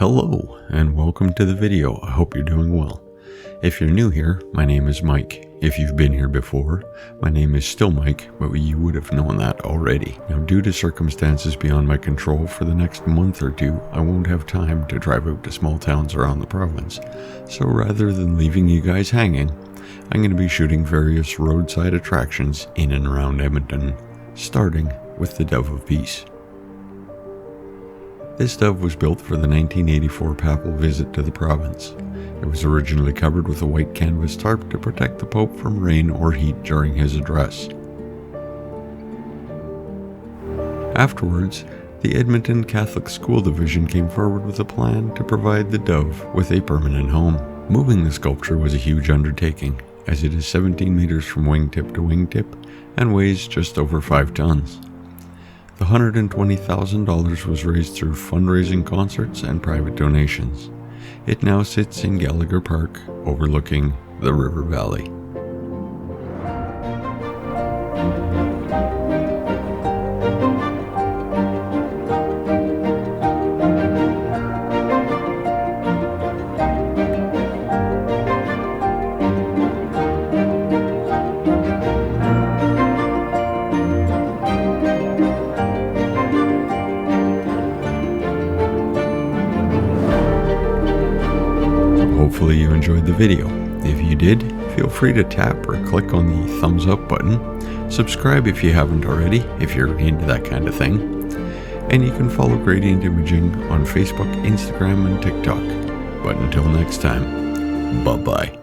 Hello and welcome to the video. I hope you're doing well. If you're new here, my name is Mike. If you've been here before, my name is still Mike, but you would have known that already. Now, due to circumstances beyond my control, for the next month or two, I won't have time to drive out to small towns around the province. So rather than leaving you guys hanging, I'm going to be shooting various roadside attractions in and around Edmonton, starting with the Dove of Peace. This dove was built for the 1984 papal visit to the province. It was originally covered with a white canvas tarp to protect the Pope from rain or heat during his address. Afterwards, the Edmonton Catholic School Division came forward with a plan to provide the dove with a permanent home. Moving the sculpture was a huge undertaking, as it is 17 meters from wingtip to wingtip and weighs just over 5 tons. The $120,000 was raised through fundraising concerts and private donations. It now sits in Gallagher Park, overlooking the river valley. Hopefully you enjoyed the video. If you did, feel free to tap or click on the thumbs up button. Subscribe if you haven't already, if you're into that kind of thing. And you can follow Gradient Imaging on Facebook, Instagram, and TikTok. But until next time, bye-bye.